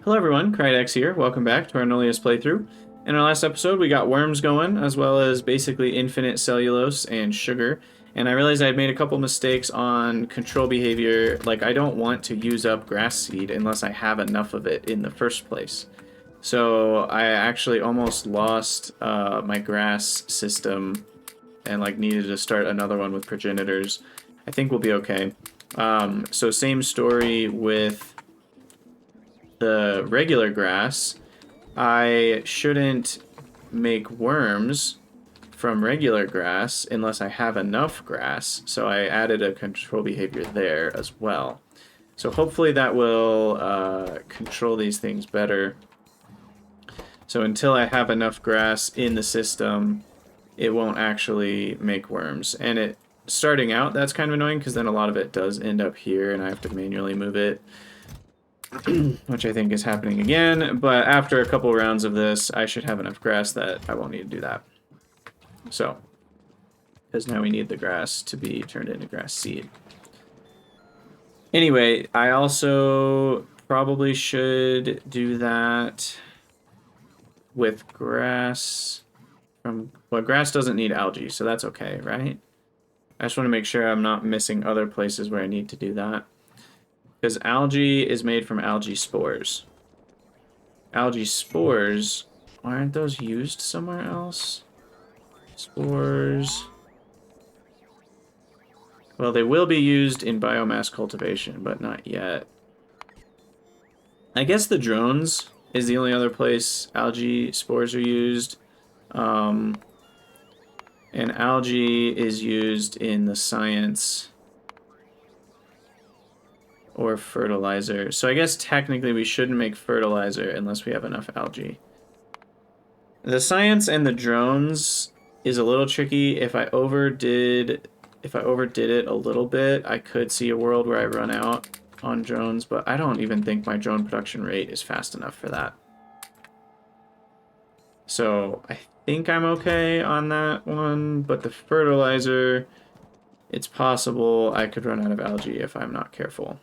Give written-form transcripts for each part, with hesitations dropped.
Hello everyone, Krydex here. Welcome back to our Nullius playthrough. In our last episode, we got worms going, as well as basically infinite cellulose and sugar. And I realized I had made a couple mistakes on control behavior, like I don't want to use up grass seed unless I have enough of it in the first place. So I actually almost lost my grass system and like needed to start another one with progenitors. I think we'll be okay. So same story with the regular grass. I shouldn't make worms from regular grass unless I have enough grass, so I added a control behavior there as well. So hopefully that will control these things better. So until I have enough grass in the system, it won't actually make worms. And it starting out, that's kind of annoying because then a lot of it does end up here and I have to manually move it. Which I think is happening again, but after a couple rounds of this, I should have enough grass that I won't need to do that. So, because now we need the grass to be turned into grass seed. Anyway, I also probably should do that with grass from, well, grass doesn't need algae, so that's okay, right? I just want to make sure I'm not missing other places where I need to do that. Because algae is made from algae spores. Algae spores, aren't those used somewhere else? Spores. Well, they will be used in biomass cultivation, but not yet. I guess the drones is the only other place algae spores are used. And algae is used in the science or fertilizer. So I guess technically we shouldn't make fertilizer unless we have enough algae. The science and the drones is a little tricky. If I overdid it a little bit, I could see a world where I run out on drones, but I don't even think my drone production rate is fast enough for that. So I think I'm okay on that one, but the fertilizer, it's possible I could run out of algae if I'm not careful.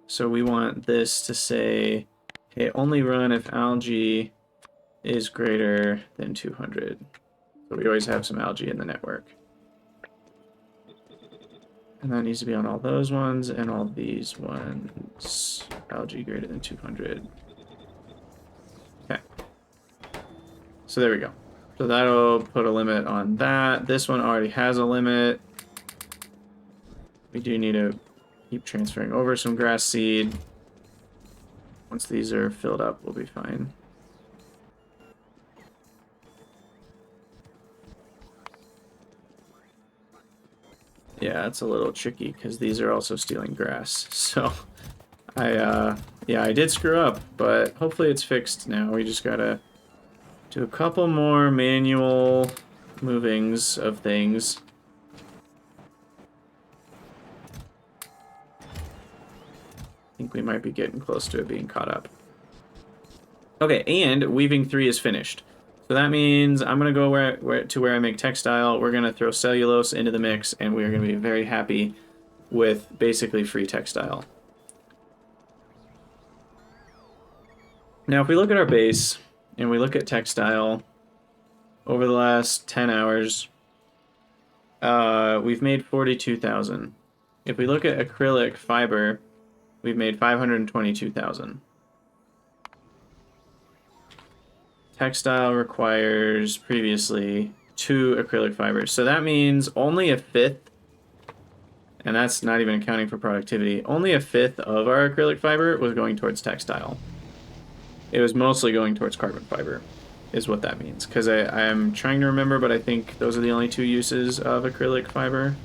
So we want this to say, okay, only run if algae is greater than 200. So we always have some algae in the network. And that needs to be on all those ones and all these ones. Algae greater than 200. Okay. So there we go. So that'll put a limit on that. This one already has a limit. We do need to keep transferring over some grass seed. Once these are filled up, we'll be fine. Yeah, it's a little tricky because these are also stealing grass. So yeah, I did screw up, but hopefully it's fixed now. We just gotta do a couple more manual movings of things. I think we might be getting close to it being caught up. Okay, and weaving 3 is finished. So that means I'm going to go where I make textile. We're going to throw cellulose into the mix, and we are going to be very happy with basically free textile. Now, if we look at our base, and we look at textile, over the last 10 hours, we've made 42,000. If we look at acrylic fiber, we've made 522,000. Textile requires previously 2 acrylic fibers. So that means only a fifth, and that's not even accounting for productivity, only a fifth of our acrylic fiber was going towards textile. It was mostly going towards carbon fiber, is what that means. Because I'm trying to remember, but I think those are the only 2 uses of acrylic fiber.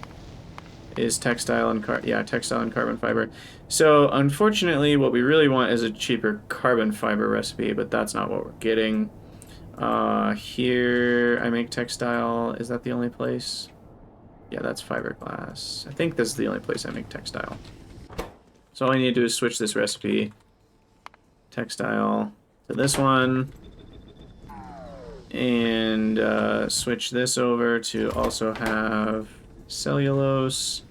Is textile and textile and carbon fiber. So unfortunately, what we really want is a cheaper carbon fiber recipe, but that's not what we're getting. Here I make textile. Is that the only place? Yeah, that's fiberglass. I think this is the only place I make textile. So all I need to do is switch this recipe, textile, to this one, and switch this over to also have cellulose.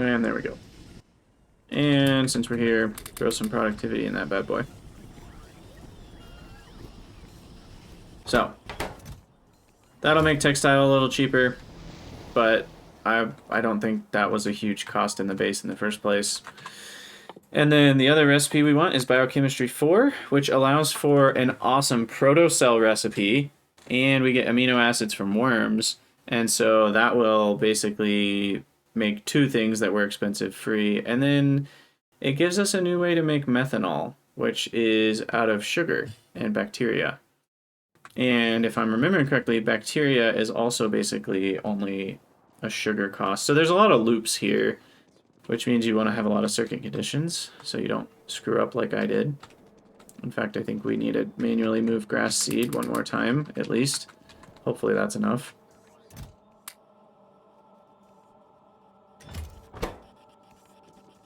And there we go. And since we're here, throw some productivity in that bad boy. So, that'll make textile a little cheaper, but I don't think that was a huge cost in the base in the first place. And then the other recipe we want is Biochemistry 4, which allows for an awesome protocell recipe, and we get amino acids from worms, and so that will basically make two things that were expensive free, and then it gives us a new way to make methanol, which is out of sugar and bacteria. And if I'm remembering correctly, bacteria is also basically only a sugar cost. So there's a lot of loops here, which means you want to have a lot of circuit conditions so you don't screw up like I did. In fact, I think we need to manually move grass seed one more time, at least. Hopefully that's enough.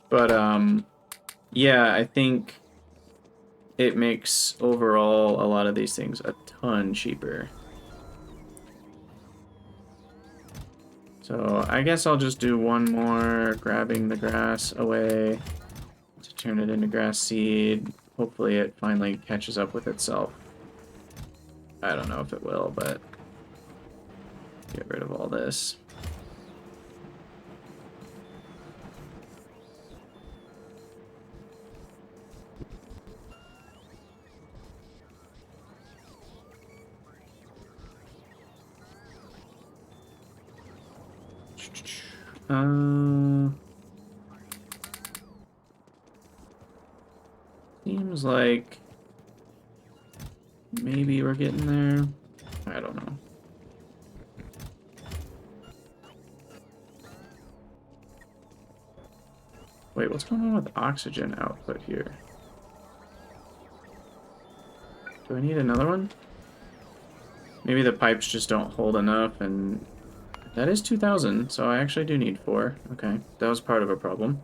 But, yeah, I think it makes overall a lot of these things a ton cheaper. So I guess I'll just do one more, grabbing the grass away to turn it into grass seed. Hopefully it finally catches up with itself. I don't know if it will, but get rid of all this. Seems like maybe we're getting there. I don't know. Wait, what's going on with oxygen output here? Do I need another one? Maybe the pipes just don't hold enough, and that is 2,000, so I actually do need 4. Okay, that was part of a problem.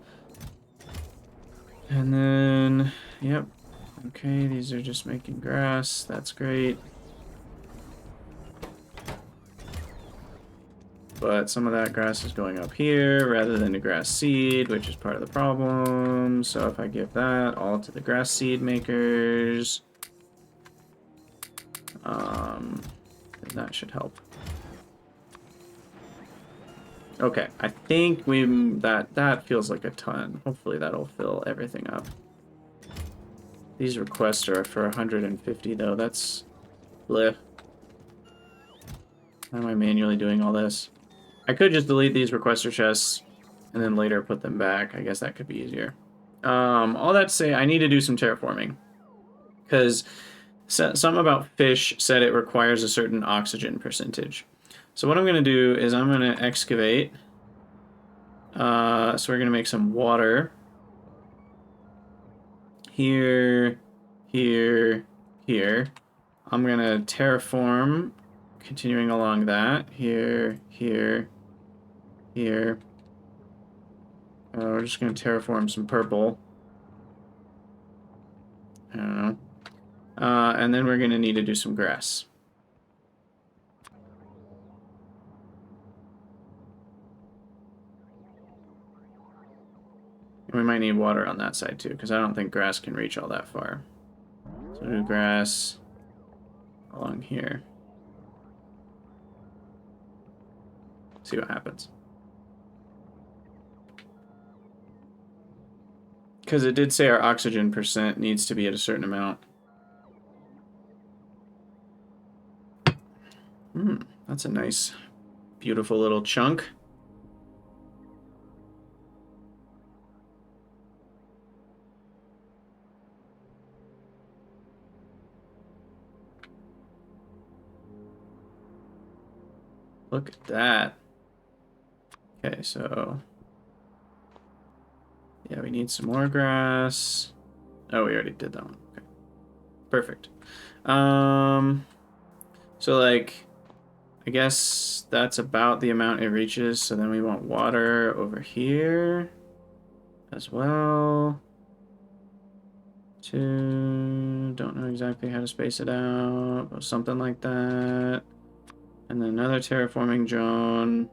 And then, yep. Okay, these are just making grass. That's great. But some of that grass is going up here rather than to grass seed, which is part of the problem. So if I give that all to the grass seed makers, that should help. Okay, I think that feels like a ton. Hopefully that'll fill everything up. These requests are for 150 though. That's bleh. How am I manually doing all this? I could just delete these requester chests and then later put them back. I guess that could be easier. All that to say, I need to do some terraforming because something about fish said it requires a certain oxygen percentage. So what I'm going to do is I'm going to excavate. So we're going to make some water. Here, here, here. I'm going to terraform, continuing along that. Here, here, here. We're just going to terraform some purple. I don't know. And then we're going to need to do some grass. And we might need water on that side too, because I don't think grass can reach all that far. So do grass along here. See what happens. Because it did say our oxygen percent needs to be at a certain amount. That's a nice, beautiful little chunk. Look at that. Okay, so yeah, we need some more grass. Oh, we already did that one. Okay. Perfect. So like, I guess that's about the amount it reaches. So then we want water over here as well. Don't know exactly how to space it out, but something like that. And then another terraforming drone.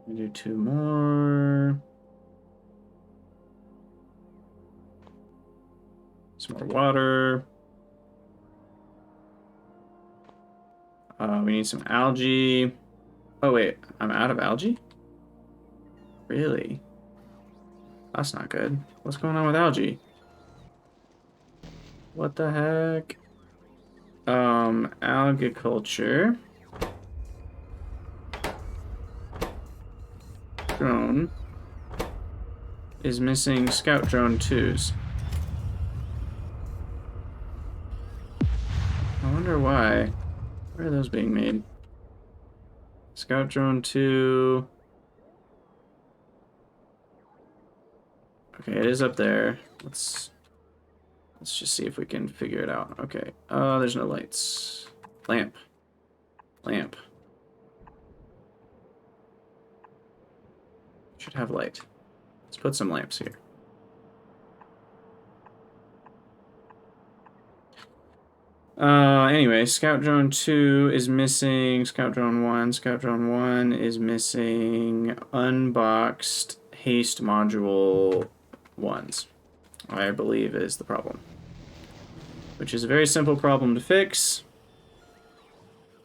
Do 2 more. Some more water. We need some algae. Oh wait, I'm out of algae? Really? That's not good. What's going on with algae? What the heck? Algaculture. Drone is missing Scout Drone 2s. I wonder why. Where are those being made? Scout Drone 2. Okay, it is up there. Let's just see if we can figure it out. Okay. There's no lights. Lamp. Lamp. Should have light. Let's put some lamps here. Anyway, Scout Drone 2 is missing. Scout Drone 1. Scout Drone 1 is missing unboxed haste module 1s, I believe is the problem. Which is a very simple problem to fix,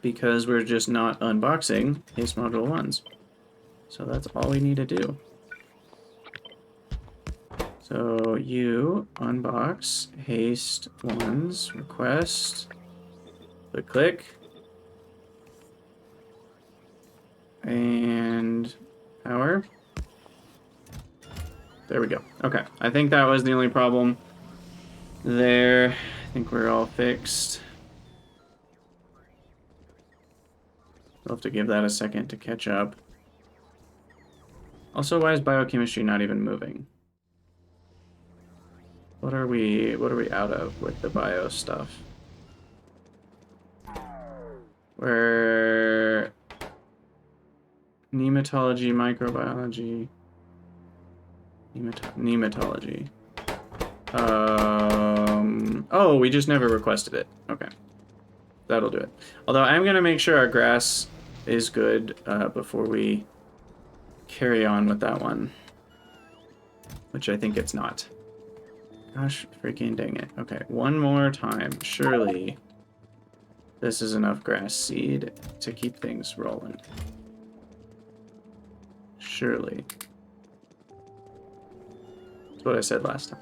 because we're just not unboxing haste module 1s. So that's all we need to do. So you unbox haste 1s request. Click. And power. There we go. Okay, I think that was the only problem there. I think we're all fixed. We'll have to give that a second to catch up. Also, why is biochemistry not even moving? What are we out of with the bio stuff? We're nematology, microbiology, nematology. Oh, we just never requested it. Okay, that'll do it. Although I'm gonna make sure our grass is good before we carry on with that one, which I think it's not. Gosh, freaking dang it. Okay, one more time. Surely this is enough grass seed to keep things rolling. Surely. That's what I said last time.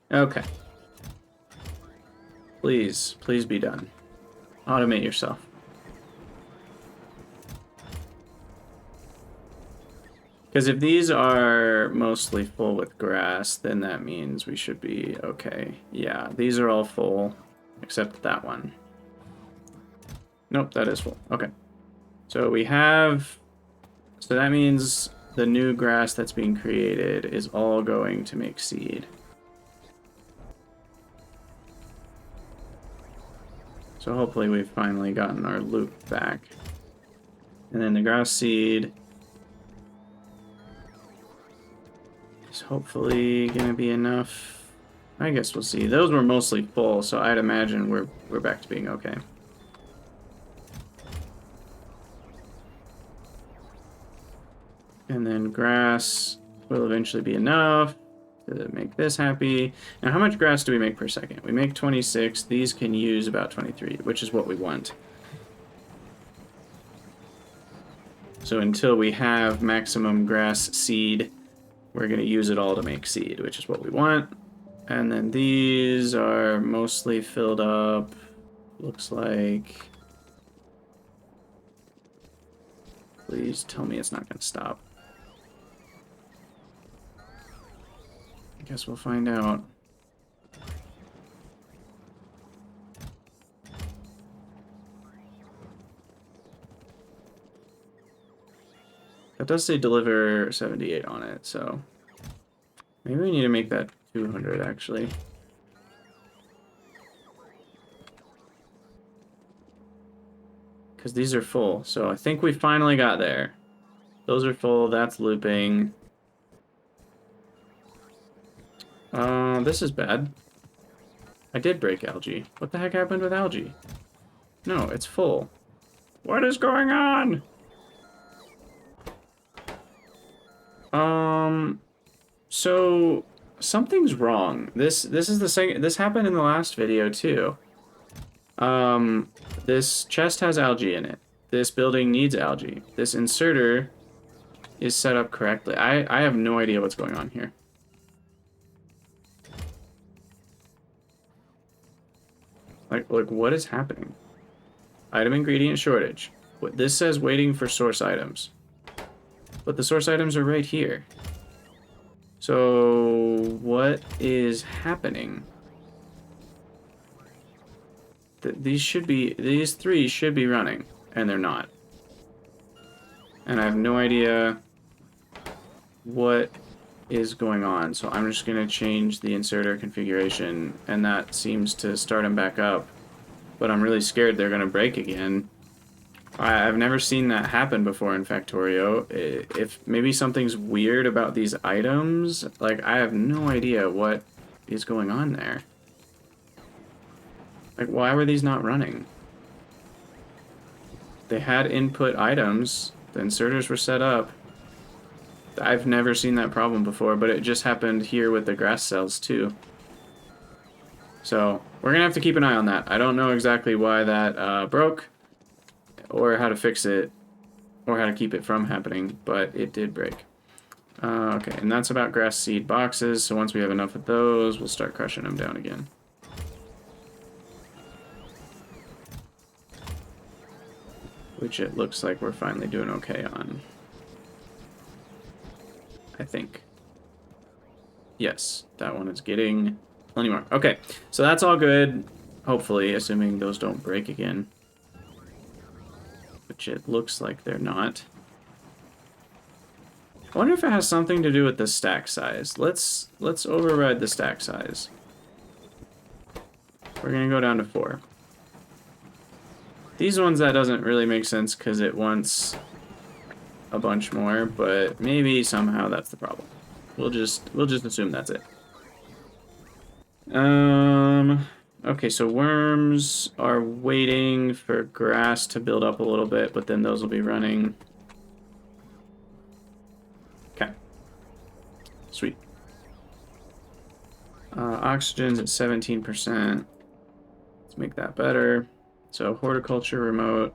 Okay. Please be done. Automate yourself. Because if these are mostly full with grass, then that means we should be okay. Yeah, these are all full, except that one. Nope, that is full. Okay. So we have... So that means the new grass that's being created is all going to make seed. So hopefully we've finally gotten our loop back. And then the grass seed is hopefully gonna be enough. I guess we'll see. Those were mostly full, so I'd imagine we're back to being okay. And then grass will eventually be enough to make this happy. Now, how much grass do we make per second? We make 26. These can use about 23, which is what we want. So until we have maximum grass seed, we're going to use it all to make seed, which is what we want. And then these are mostly filled up. Looks like... Please tell me it's not going to stop. I guess we'll find out. That does say deliver 78 on it, so maybe we need to make that 200 actually. Because these are full, so I think we finally got there. Those are full, that's looping. This is bad. I did break algae. What the heck happened with algae? No, it's full. What is going on? So something's wrong. This is the second. This happened in the last video too. This chest has algae in it. This building needs algae. This inserter is set up correctly. I have no idea what's going on here. Like what is happening? Item ingredient shortage. This says waiting for source items. But the source items are right here. So what is happening? These three should be running, and they're not. And I have no idea what is going on. So I'm just gonna change the inserter configuration, and that seems to start them back up. But I'm really scared they're gonna break again. I've never seen that happen before in Factorio. If maybe something's weird about these items, like I have no idea what is going on there. Like why were these not running? They had input items, the inserters were set up. I've never seen that problem before, but it just happened here with the grass cells too. So we're gonna have to keep an eye on that. I don't know exactly why that broke, or how to fix it, or how to keep it from happening, but it did break. Okay, and that's about grass seed boxes, so once we have enough of those, we'll start crushing them down again. Which it looks like we're finally doing okay on. I think. Yes, that one is getting plenty more. Okay, so that's all good, hopefully, assuming those don't break again. Which it looks like they're not. I wonder if it has something to do with the stack size. Let's override the stack size. We're gonna go down to 4. These ones, that doesn't really make sense because it wants a bunch more, but maybe somehow that's the problem. We'll just assume that's it. Okay, so worms are waiting for grass to build up a little bit, but then those will be running. Okay. Sweet. Oxygen's at 17%. Let's make that better. So horticulture remote.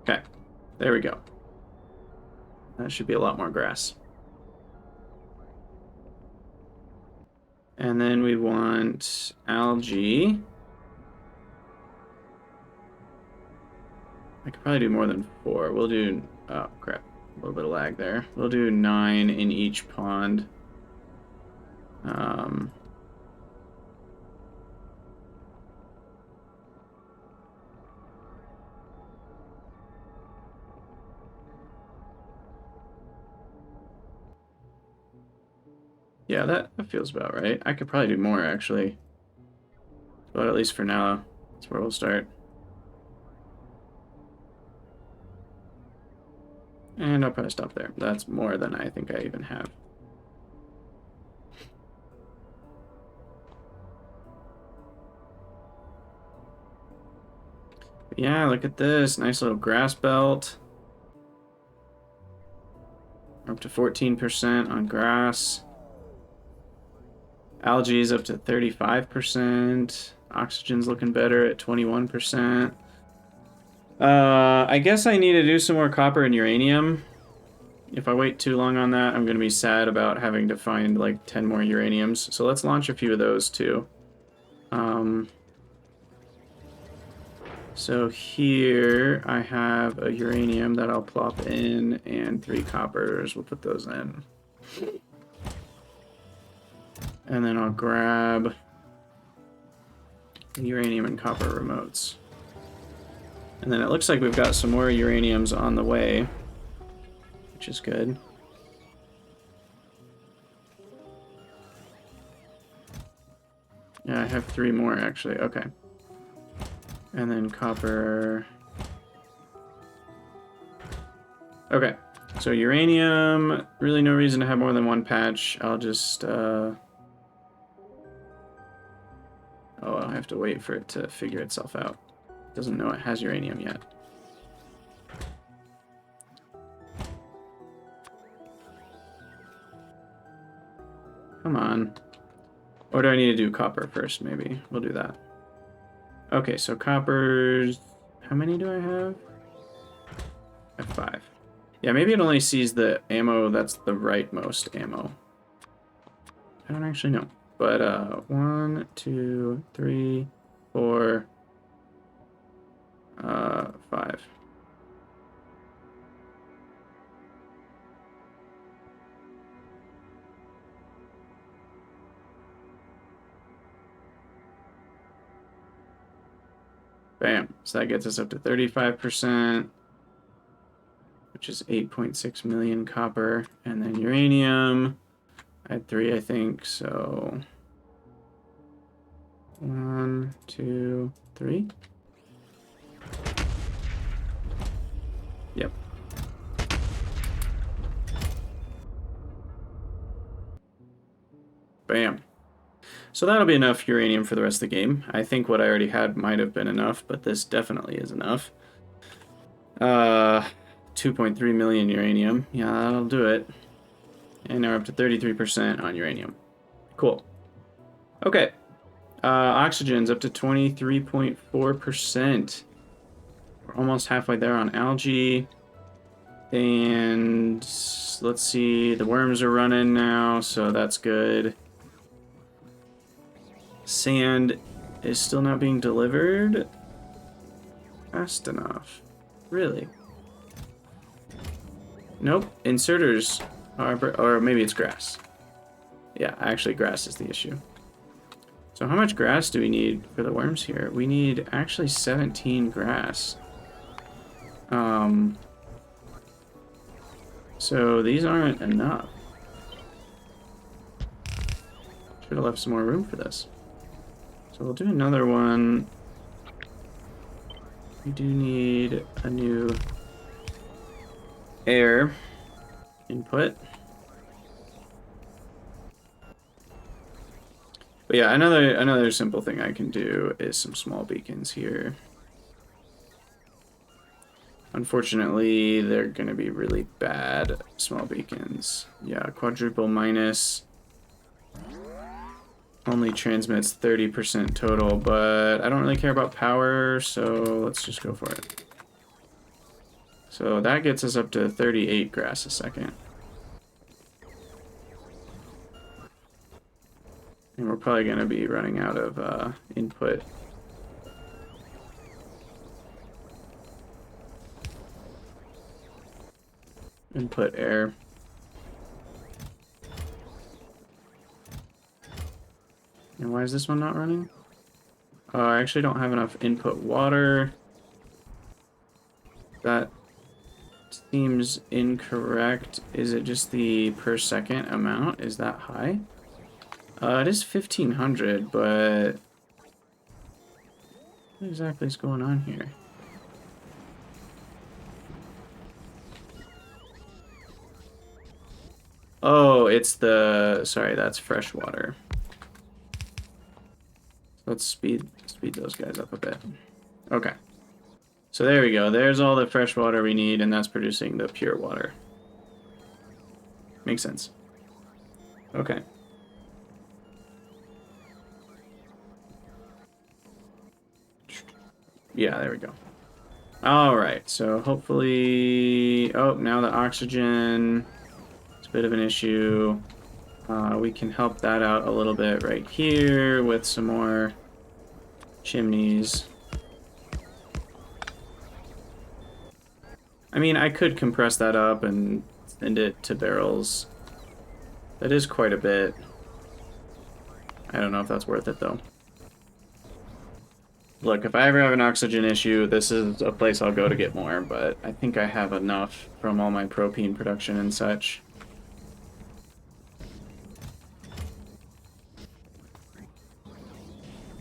Okay, there we go. That should be a lot more grass. And then we want algae. I could probably do more than 4. We'll do, oh crap, a little bit of lag there. We'll do 9 in each pond. Yeah, that feels about right. I could probably do more, actually. But at least for now, that's where we'll start. And I'll probably stop there. That's more than I think I even have. Yeah, look at this. Nice little grass belt. We're up to 14% on grass. Algae is up to 35%. Oxygen's looking better at 21%. I guess I need to do some more copper and uranium. If I wait too long on that, I'm going to be sad about having to find like 10 more uraniums. So let's launch a few of those too. So here I have a uranium that I'll plop in and 3 coppers. We'll put those in. And then I'll grab uranium and copper remotes. And then it looks like we've got some more uraniums on the way, which is good. Yeah, I have 3 more actually. Okay. And then copper. Okay. So uranium, really no reason to have more than 1 patch. I'll just oh, I'll have to wait for it to figure itself out. It doesn't know it has uranium yet. Come on. Or do I need to do copper first, maybe? We'll do that. Okay, so coppers... How many do I have? I have 5. Yeah, maybe it only sees the ammo that's the rightmost ammo. I don't actually know. But, 1, 2, 3, 4, 5. Bam. So that gets us up to 35%, which is 8.6 million copper. And then uranium, I had 3, I think, so 1, 2, 3. Yep. Bam. So that'll be enough uranium for the rest of the game. I think what I already had might have been enough, but this definitely is enough. 2.3 million uranium. Yeah, that'll do it. And now we're up to 33% on uranium. Cool. Okay. Oxygen's up to 23.4%. We're almost halfway there on algae. And let's see, the worms are running now, so that's good. Sand is still not being delivered fast enough. Really? Nope. Inserters are, or maybe it's grass. Yeah, actually grass is the issue. So how much grass do we need for the worms here? We need actually 17 grass. So these aren't enough. Should have left some more room for this. So we'll do another one. We do need a new air input. But yeah, another simple thing I can do is some small beacons here. Unfortunately, they're going to be really bad small beacons. Yeah, quadruple minus only transmits 30% total, but I don't really care about power, so let's just go for it. So that gets us up to 38 grass a second. And we're probably going to be running out of input. Input air. And why is this one not running? I actually don't have enough input water. That seems incorrect. Is it just the per second amount? Is that high? It is 1500, but what exactly is going on here? Oh, it's the... Sorry, that's fresh water. Let's speed those guys up a bit. Okay. So there we go. There's all the fresh water we need, and that's producing the pure water. Makes sense. Okay. Yeah, there we go. All right, so hopefully... Oh, now the oxygen... It's a bit of an issue. We can help that out a little bit right here with some more chimneys. I mean, I could compress that up and send it to barrels. That is quite a bit. I don't know if that's worth it, though. Look, if I ever have an oxygen issue, this is a place I'll go to get more, but I think I have enough from all my propane production and such.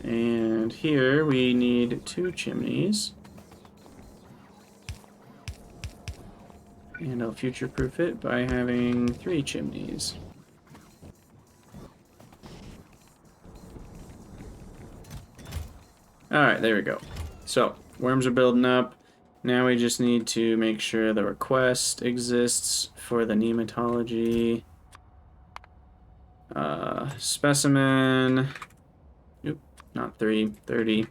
And here we need 2 chimneys. And I'll future-proof it by having 3 chimneys. Alright, there we go. So, worms are building up. Now we just need to make sure the request exists for the nematology. Specimen. Oop, not 3, 30.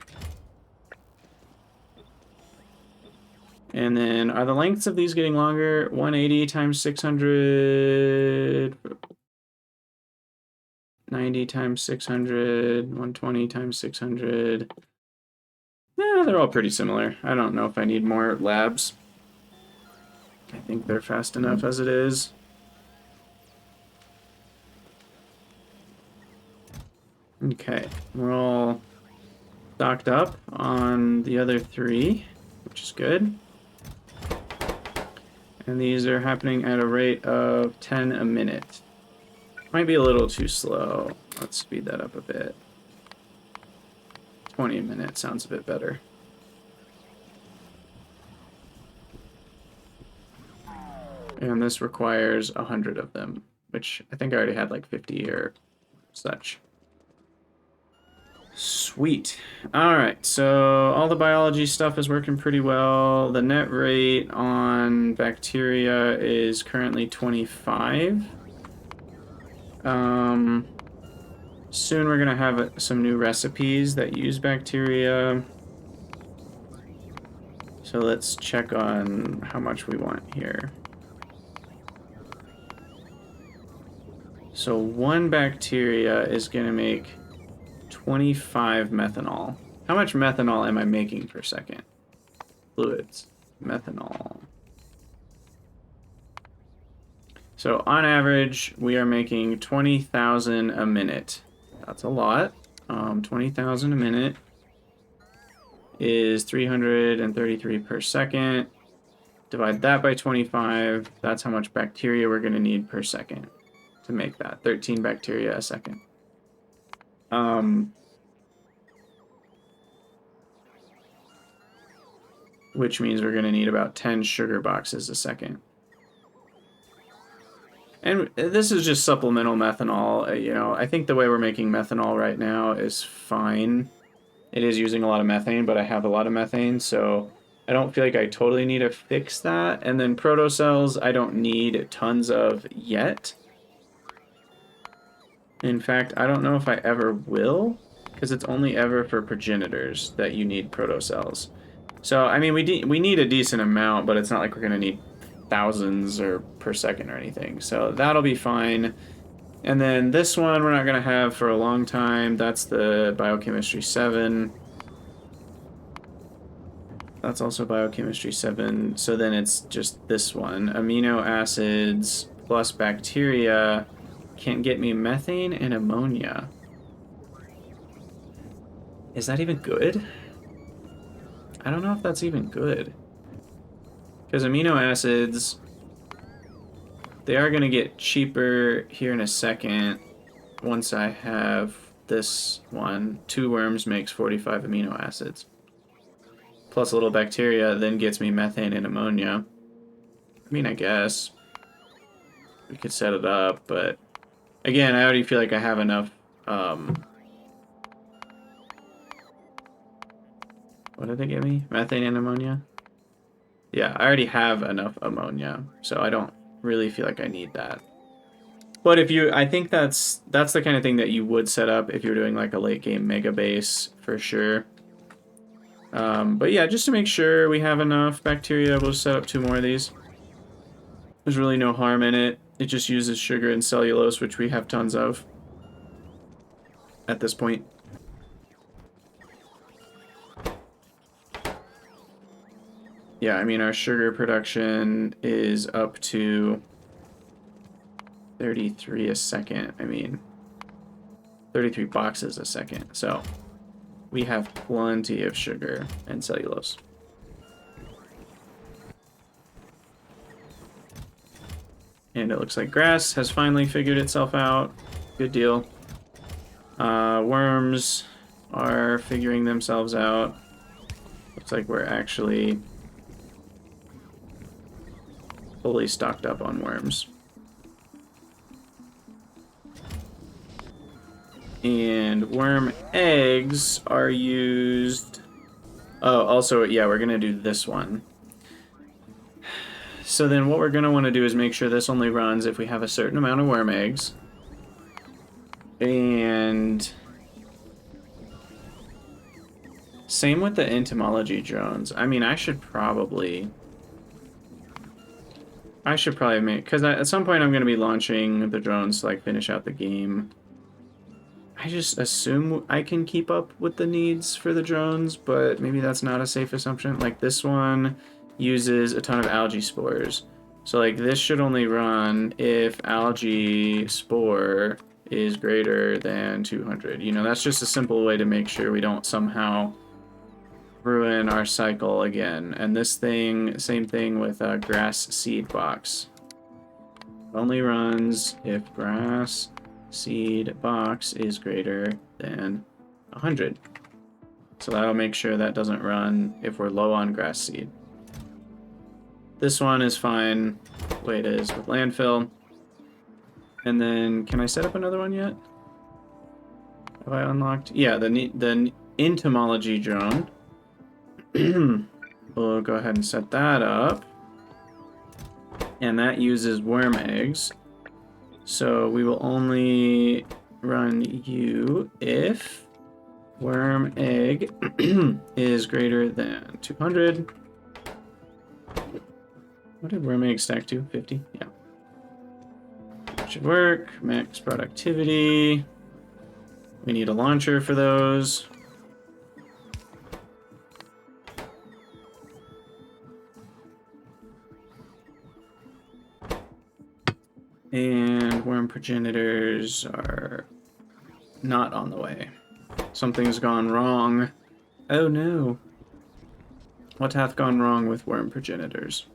And then, are the lengths of these getting longer? 180 times 600... 90 times 600, 120 times 600. Yeah, they're all pretty similar. I don't know if I need more labs. I think they're fast enough as it is. Okay, we're all stocked up on the other 3, which is good. And these are happening at a rate of 10 a minute. Might be a little too slow. Let's speed that up a bit. 20 a minute sounds a bit better. And this requires 100 of them, which I think I already had like 50 or such. Sweet. Alright, so all the biology stuff is working pretty well. The net rate on bacteria is currently 25. Soon we're gonna have some new recipes that use bacteria. So let's check on how much we want here. So 1 bacteria is gonna make 25 methanol. How much methanol am I making per second? Fluids. Methanol. So on average, we are making 20,000 a minute. That's a lot. 20,000 a minute is 333 per second. Divide that by 25. That's how much bacteria we're going to need per second to make that. 13 bacteria a second. Which means we're going to need about 10 sugar boxes a second. And this is just supplemental methanol. You know, I think the way we're making methanol right now is fine. It is using a lot of methane, but I have a lot of methane, so I don't feel like I totally need to fix that. And then protocells, I don't need tons of yet. In fact, I don't know if I ever will, because it's only ever for progenitors that you need protocells. So, I mean, we need a decent amount, but it's not like we're going to need thousands or per second or anything. So that'll be fine. And then this one we're not going to have for a long time. That's the Biochemistry 7. That's also Biochemistry 7. So then it's just this one. Amino acids plus bacteria can't get me methane and ammonia. Is that even good? I don't know if that's even good. Because amino acids, they are going to get cheaper here in a second once I have this one. 2 worms makes 45 amino acids. Plus a little bacteria then gets me methane and ammonia. I mean, I guess we could set it up, but again, I already feel like I have enough. What did they give me? Methane and ammonia? Yeah, I already have enough ammonia, so I don't really feel like I need that. But if you, I think that's the kind of thing that you would set up if you're doing like a late game mega base for sure. But yeah, just to make sure we have enough bacteria, we'll set up 2 more of these. There's really no harm in it. It just uses sugar and cellulose, which we have tons of at this point. Yeah, I mean, our sugar production is up to 33 a second. I mean, 33 boxes a second. So we have plenty of sugar and cellulose. And it looks like grass has finally figured itself out. Good deal. Worms are figuring themselves out. Looks like we're actually fully stocked up on worms. And worm eggs are used... Oh, also, yeah, we're going to do this one. So then what we're going to want to do is make sure this only runs if we have a certain amount of worm eggs. And same with the entomology drones. I mean, I should probably make... Because at some point I'm going to be launching the drones to, like, finish out the game. I just assume I can keep up with the needs for the drones, but maybe that's not a safe assumption. Like, this one uses a ton of algae spores. So, like, this should only run if algae spore is greater than 200. You know, that's just a simple way to make sure we don't somehow ruin our cycle again. And this thing, same thing with a grass seed box. Only runs if grass seed box is greater than 100. So that'll make sure that doesn't run if we're low on grass seed. This one is fine the way it is with landfill. And then, can I set up another one yet? Have I unlocked? Yeah, the entomology drone. We'll go ahead and set that up. And that uses worm eggs. So we will only run you if worm egg is greater than 200. What did worm egg stack to? 50? Yeah. That should work. Max productivity. We need a launcher for those. And worm progenitors are not on the way. Something's gone wrong. Oh no. What hath gone wrong with worm progenitors?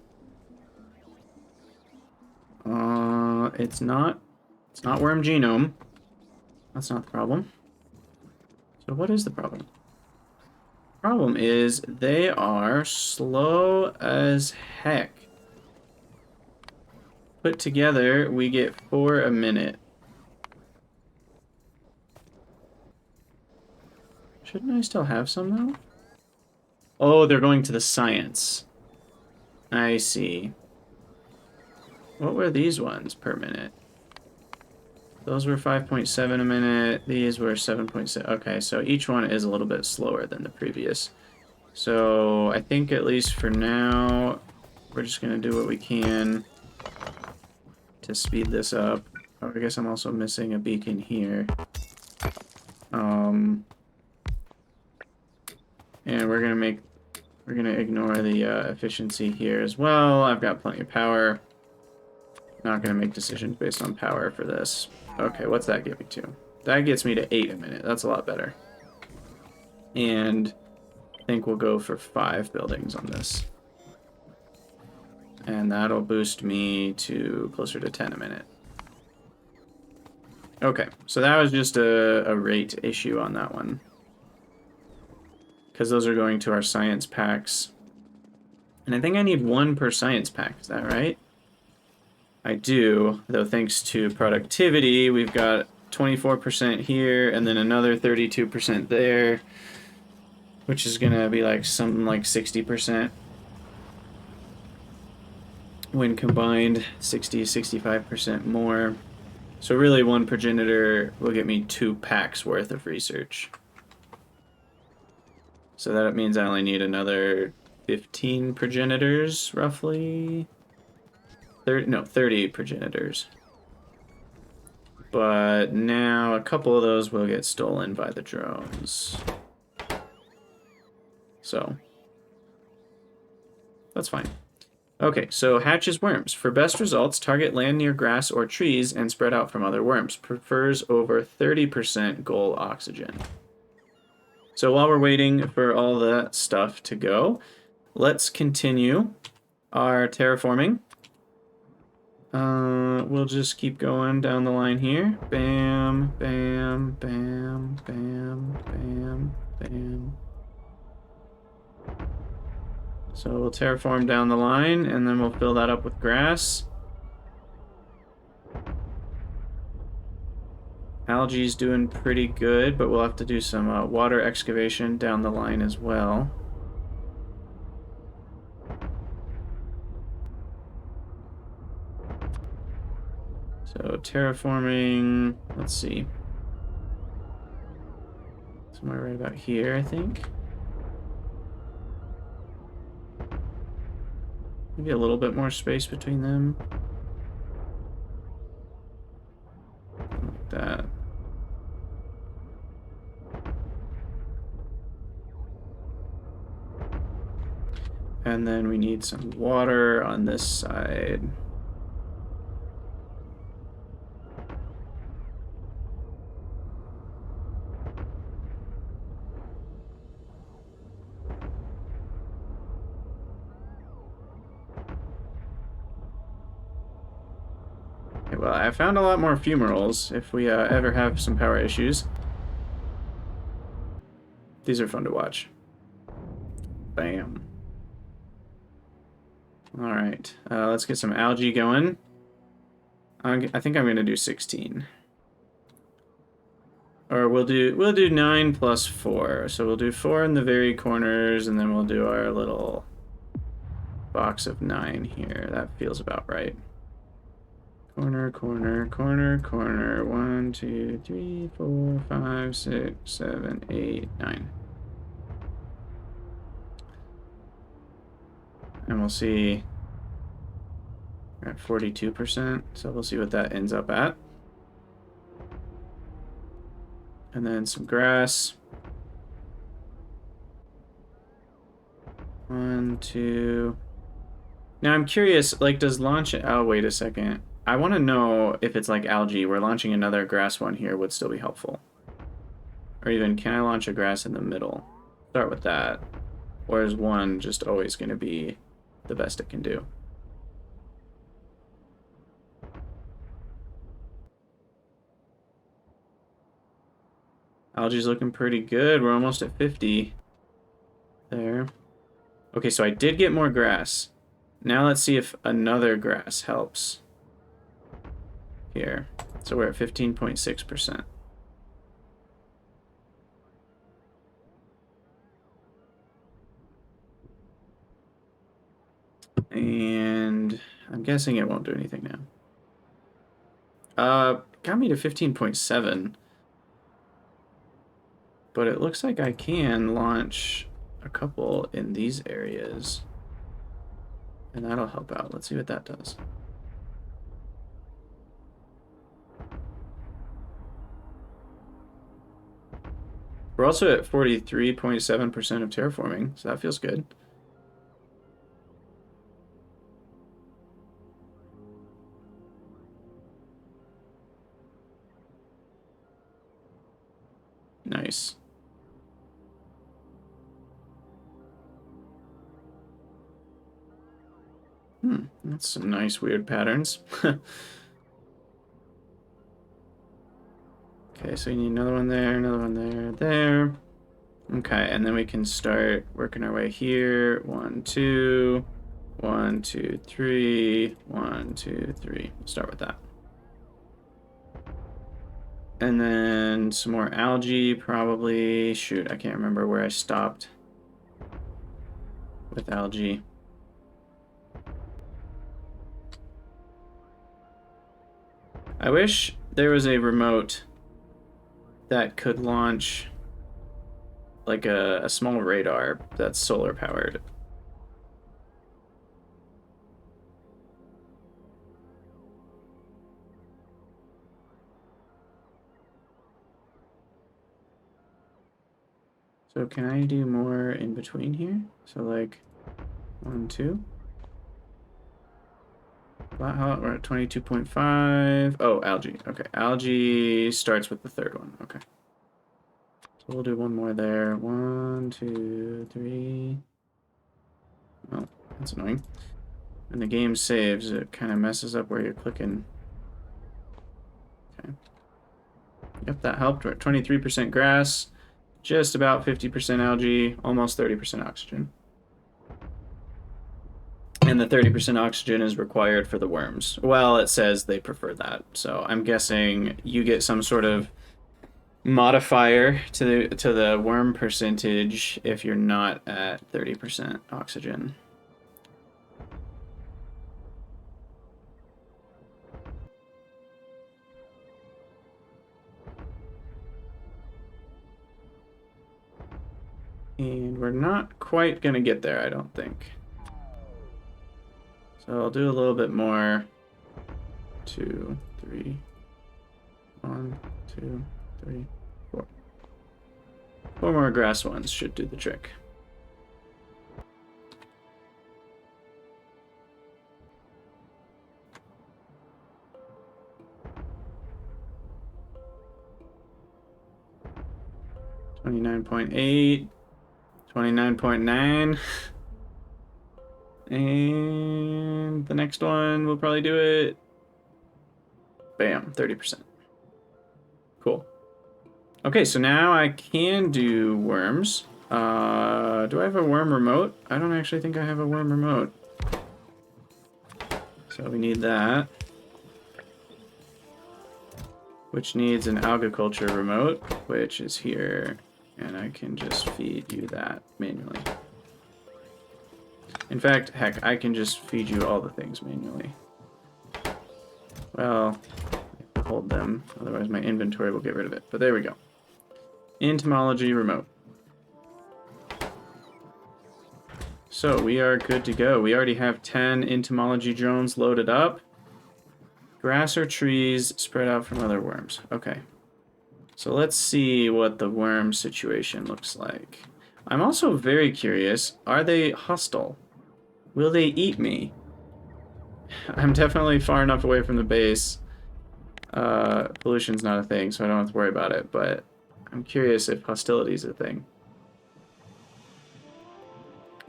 It's not worm genome. That's not the problem. So what is the problem? Problem is they are slow as heck. Put together, we get 4 a minute. Shouldn't I still have some, though? Oh, they're going to the science. I see. What were these ones per minute? Those were 5.7 a minute. These were 7.6. Okay, so each one is a little bit slower than the previous. So I think at least for now, we're just going to do what we can to speed this up. Oh, I guess I'm also missing a beacon here. And we're gonna ignore the efficiency here as well. I've got plenty of power. Not gonna make decisions based on power for this. Okay, what's that get me to? That gets me to 8 a minute. That's a lot better. And I think we'll go for 5 buildings on this. And that'll boost me to closer to 10 a minute. Okay, so that was just a rate issue on that one. Because those are going to our science packs. And I think I need 1 per science pack, is that right? I do, though thanks to productivity, we've got 24% here, and then another 32% there, which is going to be like something like 60%. When combined, 60-65% more. So really 1 progenitor will get me 2 packs worth of research. So that means I only need another 15 progenitors, roughly. 30 progenitors. But now a couple of those will get stolen by the drones. So that's fine. Okay, so hatches worms. For best results, target land near grass or trees and spread out from other worms. Prefers over 30% goal oxygen. So while we're waiting for all that stuff to go, let's continue our terraforming. We'll just keep going down the line here. Bam, bam, bam, bam, bam, bam. So we'll terraform down the line, and then we'll fill that up with grass. Algae's doing pretty good, but we'll have to do some water excavation down the line as well. So terraforming, let's see. Somewhere right about here, I think. Maybe a little bit more space between them. Like that. And then we need some water on this side. Okay, well, I found a lot more fumaroles if we ever have some power issues. These are fun to watch. Bam. All right, let's get some algae going. I think I'm gonna do 16, or we'll do 9 plus 4. So we'll do 4 in the very corners, and then we'll do our little box of 9 here. That feels about right. Corner, corner, corner, corner. 1, 2, 3, 4, 5, 6, 7, 8, 9. And we'll see, we're at 42%, so we'll see what that ends up at. And then some grass. 1, 2. Now I'm curious, like, does launch... Oh, wait a second. I want to know if it's like algae, where launching another grass one here would still be helpful. Or even, can I launch a grass in the middle? Start with that. Or is one just always going to be the best it can do? Algae's looking pretty good. We're almost at 50. There. Okay, so I did get more grass. Now let's see if another grass helps. Here. So we're at 15.6%. And I'm guessing it won't do anything now. Got me to 15.7. But it looks like I can launch a couple in these areas. And that'll help out. Let's see what that does. We're also at 43.7% of terraforming, so that feels good. Nice. That's some nice weird patterns. Okay, so you need another one there, another one there, there. Okay, and then we can start working our way here. 1, 2, 1, 2, 3, 1, 2, 3. We'll start with that. And then some more algae, probably. Shoot, I can't remember where I stopped with algae. I wish there was a remote that could launch like a small radar that's solar powered. So can I do more in between here? So like 1, 2. We're at 22.5. Oh, algae. Okay, algae starts with the third one. Okay. So we'll do one more there. 1, 2, 3. Oh, that's annoying. when the game saves, it kind of messes up where you're clicking. Okay. Yep, that helped. We're at 23% grass, just about 50% algae, almost 30% oxygen. And the 30% oxygen is required for the worms. Well, it says they prefer that. So I'm guessing you get some sort of modifier to the worm percentage if you're not at 30% oxygen. And we're not quite going to get there, I don't think. So I'll do a little bit more. 2, 3. 1, 2, 3, 4. 4 more grass ones should do the trick. $29.8, 29.9, and the next one we'll probably do it. Bam, 30%. Cool. Okay, so now I can do worms. Do I have a worm remote? I don't actually think I have a worm remote. So we need that. Which needs an algaculture remote, which is here. And I can just feed you that manually. In fact, heck, I can just feed you all the things manually. Well, I have to hold them, otherwise my inventory will get rid of it. But there we go. Entomology remote. So we are good to go. We already have 10 entomology drones loaded up. Grass or trees spread out from other worms. Okay. So let's see what the worm situation looks like. I'm also very curious, are they hostile? Will they eat me? I'm definitely far enough away from the base. Pollution's not a thing, so I don't have to worry about it, but I'm curious if hostility is a thing.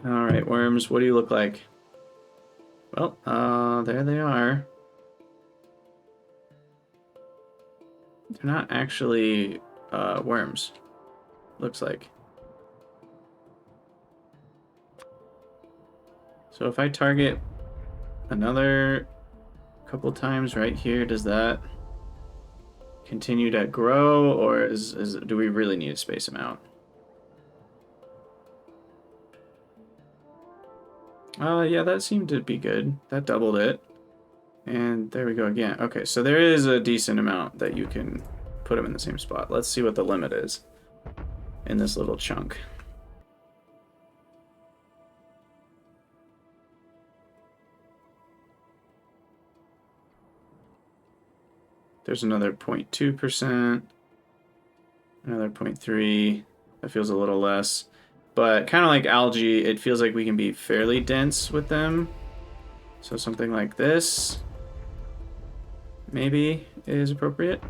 Alright, worms, what do you look like? Well, there they are. They're not actually worms, looks like. So if I target another couple times right here, does that continue to grow, or do we really need to space them out? Yeah, that seemed to be good. That doubled it. And there we go again. Okay, so there is a decent amount that you can put them in the same spot. Let's see what the limit is in this little chunk. There's another 0.2%, another 0.3. That feels a little less. But kind of like algae, it feels like we can be fairly dense with them. So something like this maybe is appropriate.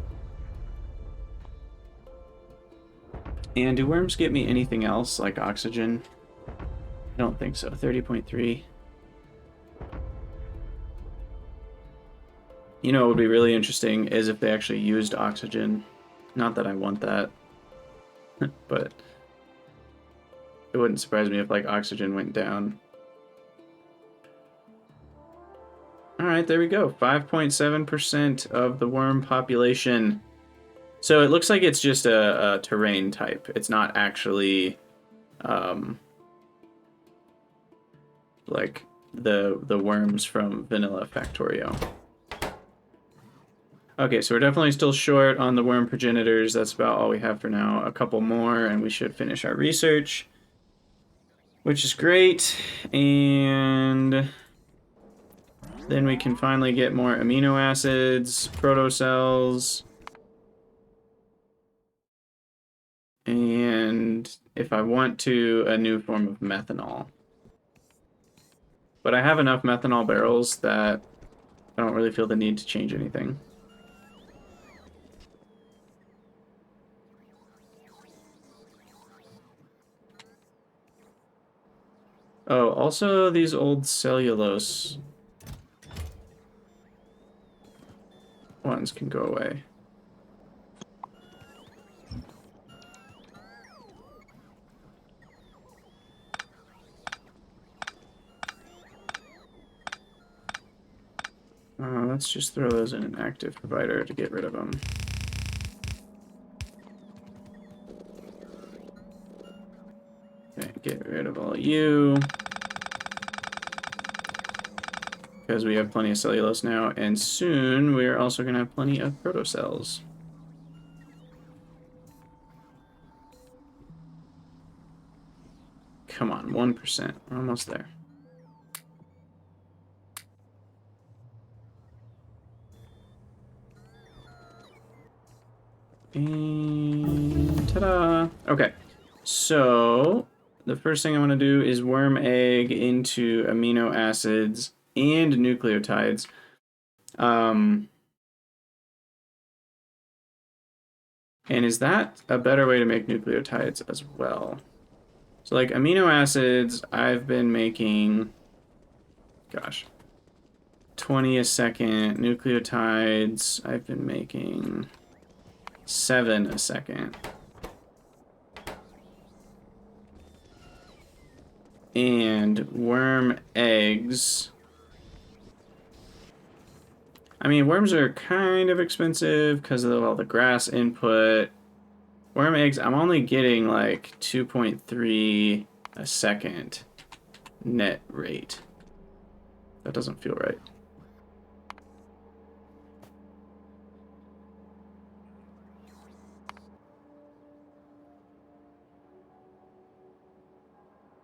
And do worms get me anything else like oxygen? I don't think so. 30.3. You know what would be really interesting is if they actually used oxygen. Not that I want that, but it wouldn't surprise me if like oxygen went down. Alright, there we go. 5.7% of the worm population. So it looks like it's just a terrain type. It's not actually like the worms from vanilla Factorio. Okay, so we're definitely still short on the worm progenitors. That's about all we have for now. A couple more and we should finish our research, which is great. And then we can finally get more amino acids, protocells, and if I want to, a new form of methanol. But I have enough methanol barrels that I don't really feel the need to change anything. Oh, also these old cellulose ones can go away. Let's just throw those in an active provider to get rid of them. Okay, get rid of all of you. Because we have plenty of cellulose now, and soon we're also going to have plenty of protocells. Come on, 1%. We're almost there. And ta-da! Okay, so the first thing I want to do is worm egg into amino acids and nucleotides. And is that a better way to make nucleotides as well? So like amino acids, I've been making, gosh, 20 a second. Nucleotides, I've been making 7 a second. And worm eggs. I mean, worms are kind of expensive because of all the grass input. Worm eggs, I'm only getting like 2.3 a second net rate. That doesn't feel right.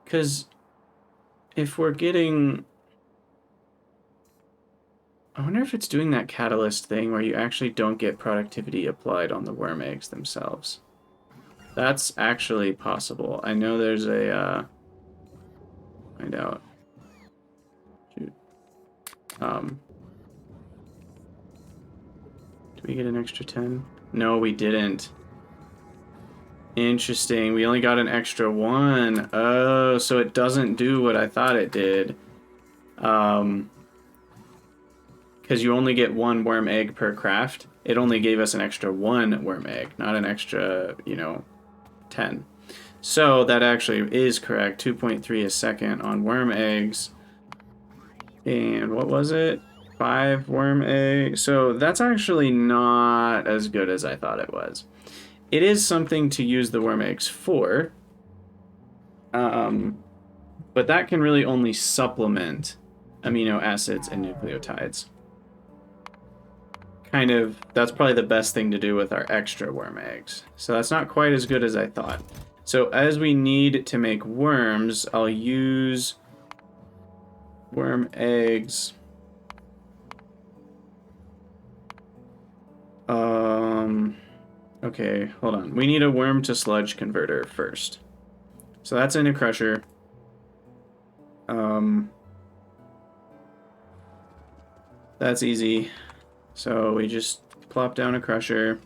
Because if we're getting... I wonder if it's doing that catalyst thing where you actually don't get productivity applied on the worm eggs themselves. That's actually possible. I know there's a... find out. Shoot. Did we get an extra 10? No, we didn't. Interesting. We only got an extra 1. Oh, so it doesn't do what I thought it did. Because you only get 1 worm egg per craft. It only gave us an extra 1 worm egg, not an extra, 10. So that actually is correct. 2.3 a second on worm eggs. And what was it? 5 worm eggs. So that's actually not as good as I thought it was. It is something to use the worm eggs for. But that can really only supplement amino acids and nucleotides. Kind of, that's probably the best thing to do with our extra worm eggs. So that's not quite as good as I thought. So as we need to make worms, I'll use worm eggs. Okay, hold on. We need a worm to sludge converter first. So that's in a crusher. That's easy. So we just plop down a crusher.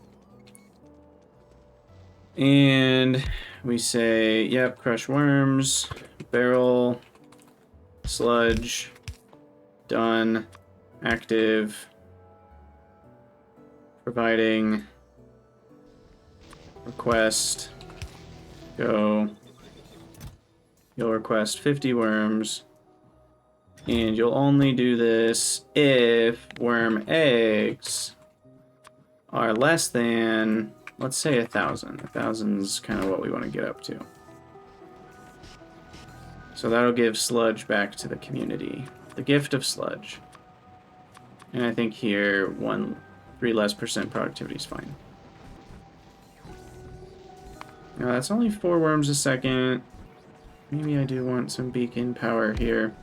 And we say, yep, crush worms, barrel, sludge, done, active, providing, request, go. You'll request 50 worms. And you'll only do this if worm eggs are less than, let's say 1,000. 1,000's kind of what we want to get up to. So that'll give sludge back to the community. The gift of sludge. And I think here, 3 less % productivity is fine. Now that's only 4 worms a second. Maybe I do want some beacon power here.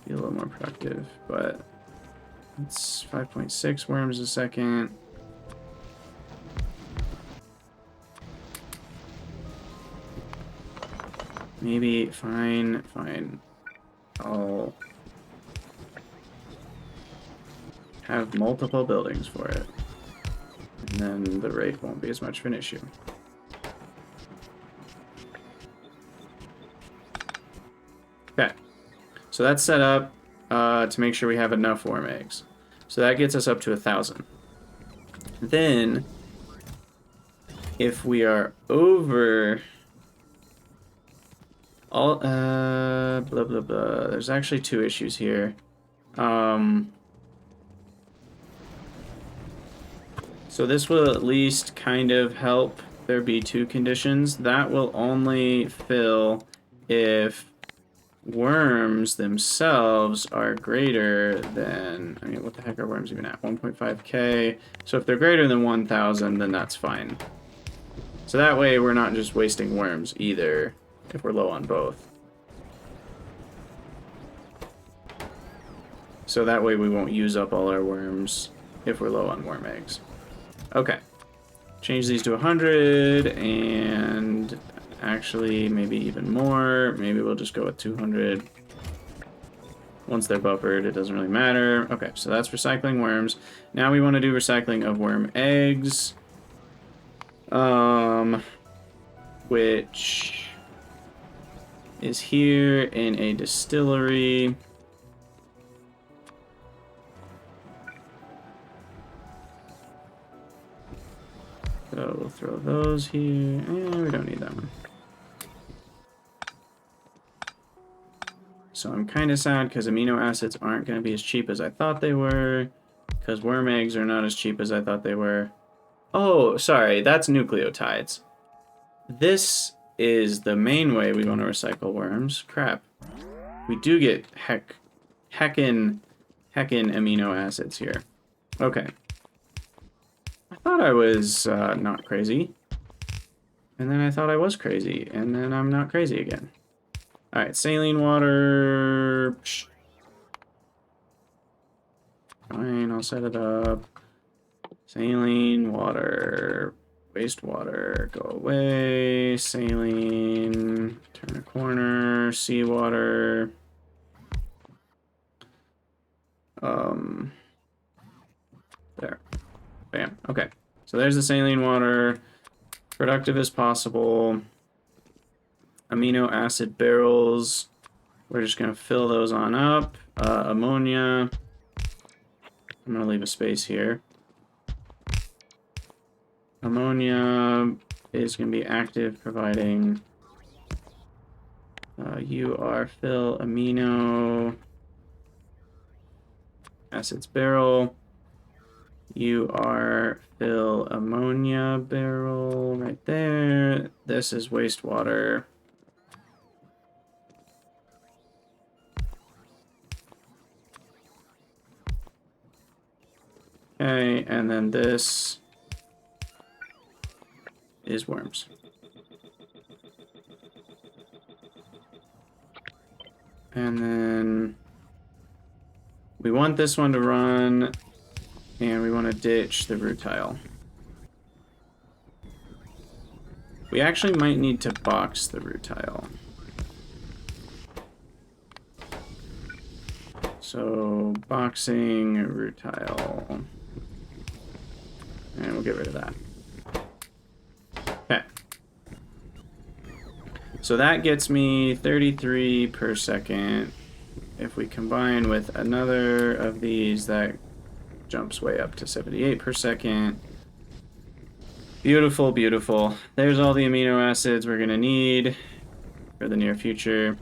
Be a little more productive, but it's 5.6 worms a second. Maybe, fine. I'll have multiple buildings for it. And then the rate won't be as much of an issue. Okay. So that's set up to make sure we have enough worm eggs. So that gets us up to 1,000. Then, if we are over all, blah, blah, blah. There's actually 2 issues here. So this will at least kind of help there be 2 conditions. That will only fill if worms themselves are greater than, I mean, what the heck are worms even at? 1.5k. So if they're greater than 1,000, then that's fine. So that way we're not just wasting worms either, if we're low on both. So that way we won't use up all our worms if we're low on worm eggs. Okay. Change these to 100, and actually maybe even more. Maybe we'll just go with 200. Once they're buffered, it doesn't really matter. Okay, so that's recycling worms. Now we want to do recycling of worm eggs. Which is here in a distillery. So we'll throw those here. We don't need that one. So I'm kind of sad because amino acids aren't going to be as cheap as I thought they were. Because worm eggs are not as cheap as I thought they were. Oh, sorry, that's nucleotides. This is the main way we want to recycle worms. Crap. We do get heckin' amino acids here. Okay. I thought I was not crazy. And then I thought I was crazy. And then I'm not crazy again. Alright, saline water. Psh. Fine, I'll set it up. Saline water. Wastewater, go away. Saline, turn a corner. Seawater. There. Bam. Okay. So there's the saline water. Productive as possible. Amino acid barrels. We're just going to fill those on up. Ammonia. I'm going to leave a space here. Ammonia is going to be active, providing fill amino acids barrel. Fill ammonia barrel right there. This is wastewater. Okay, and then this is worms. And then we want this one to run, and we want to ditch the rutile. We actually might need to box the rutile. So, boxing rutile. And we'll get rid of that. Okay. So that gets me 33 per second. If we combine with another of these, that jumps way up to 78 per second. Beautiful, beautiful. There's all the amino acids we're going to need for the near future.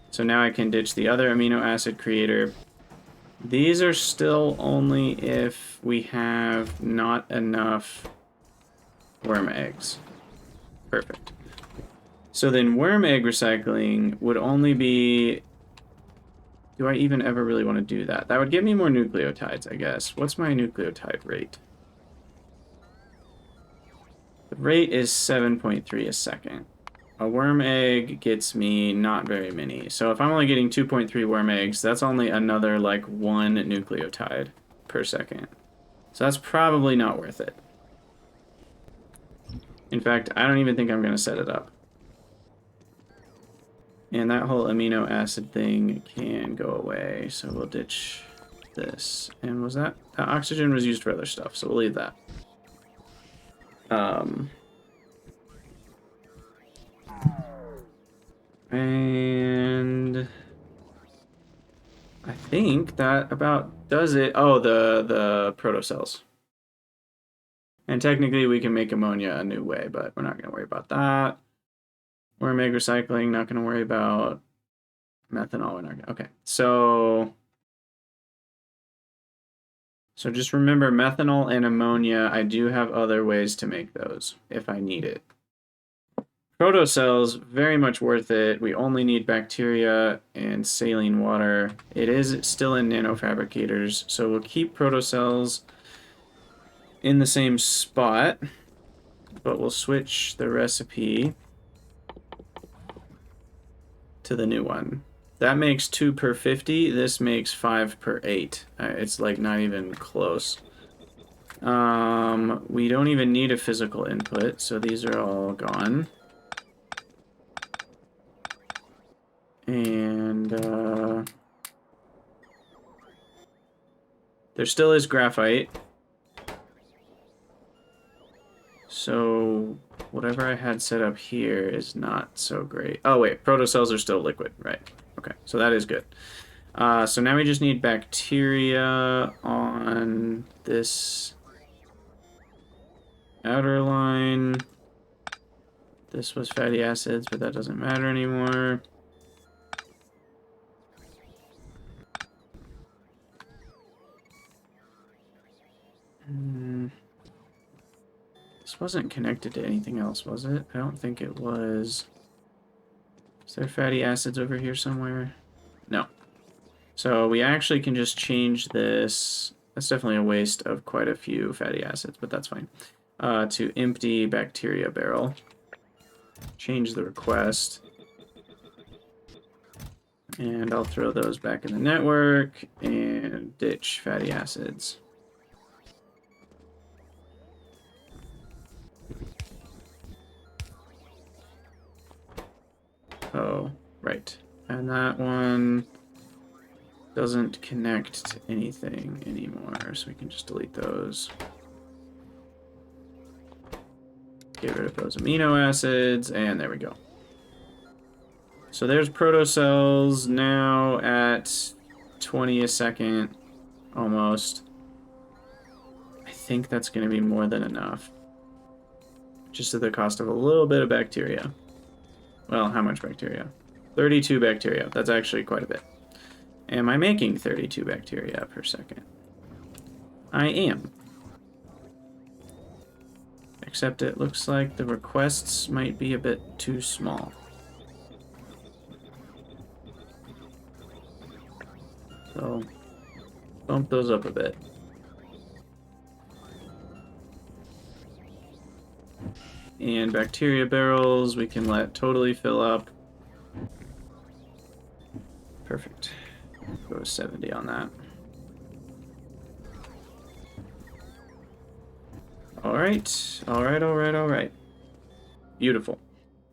So now I can ditch the other amino acid creator. These are still only if we have not enough worm eggs. Perfect. So then worm egg recycling would only be... Do I even ever really want to do that? That would give me more nucleotides, I guess. What's my nucleotide rate? The rate is 7.3 a second. A worm egg gets me not very many. So if I'm only getting 2.3 worm eggs, that's only another, like, 1 nucleotide per second. So that's probably not worth it. In fact, I don't even think I'm going to set it up. And that whole amino acid thing can go away. So we'll ditch this. And was that... oxygen was used for other stuff, so we'll leave that. And I think that about does it. Oh, the protocells. And technically we can make ammonia a new way, but we're not going to worry about that. Worm egg recycling, not going to worry about methanol. We're not gonna, okay, so just remember methanol and ammonia. I do have other ways to make those if I need it. Protocells, very much worth it. We only need bacteria and saline water. It is still in nanofabricators, so we'll keep protocells in the same spot, but we'll switch the recipe to the new one. That makes 2 per 50. This makes 5 per 8. It's like not even close. We don't even need a physical input, so these are all gone. And there still is graphite. So whatever I had set up here is not so great. Oh wait, protocells are still liquid, right? Okay, so that is good. So now we just need bacteria on this outer line. This was fatty acids, but that doesn't matter anymore. This wasn't connected to anything else, was it? I don't think it was. Is there fatty acids over here somewhere? No. So we actually can just change this. That's definitely a waste of quite a few fatty acids, but that's fine. To empty bacteria barrel. Change the request. And I'll throw those back in the network and ditch fatty acids. Oh, right. And that one doesn't connect to anything anymore, so we can just delete those. Get rid of those amino acids, and there we go. So there's protocells now at 20 a second, almost. I think that's going to be more than enough. Just at the cost of a little bit of bacteria. Well, how much bacteria? 32 bacteria. That's actually quite a bit. Am I making 32 bacteria per second? I am. Except it looks like the requests might be a bit too small. So, bump those up a bit. And bacteria barrels, we can let totally fill up. Perfect. Go to 70 on that. Alright, alright. Beautiful.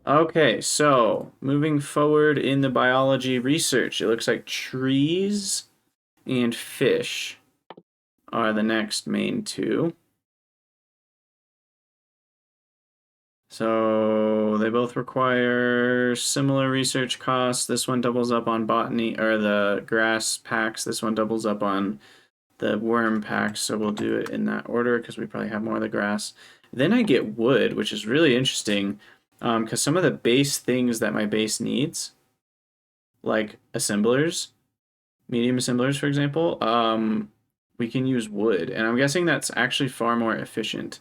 Okay, so moving forward in the biology research, it looks like trees and fish are the next main two. So they both require similar research costs. This one doubles up on botany or the grass packs. This one doubles up on the worm packs. So we'll do it in that order because we probably have more of the grass. Then I get wood, which is really interesting because some of the base things that my base needs, like assemblers, medium assemblers, for example, we can use wood. And I'm guessing that's actually far more efficient.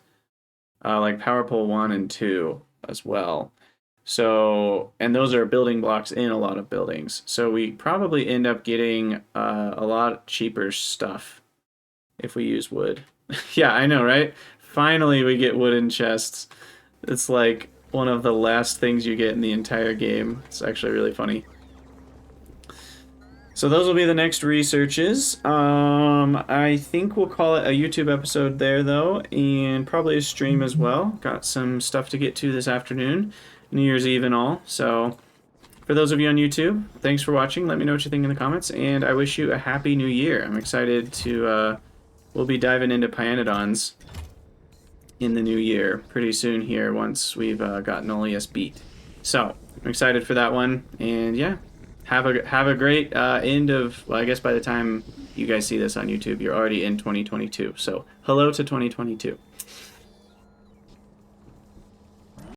Like power pole 1 and 2 as well. So, and those are building blocks in a lot of buildings. So we probably end up getting a lot cheaper stuff if we use wood. Yeah, I know, right? Finally, we get wooden chests. It's like one of the last things you get in the entire game. It's actually really funny. So those will be the next researches. I think we'll call it a YouTube episode there, though, and probably a stream as well. Got some stuff to get to this afternoon, New Year's Eve and all. So for those of you on YouTube, thanks for watching. Let me know what you think in the comments, and I wish you a happy new year. I'm excited to, we'll be diving into Pyanodons in the new year pretty soon here once we've got Nullius beat. So I'm excited for that one, and yeah. have a great end of. Well, I guess by the time you guys see this on YouTube, you're already in 2022. So hello to 2022.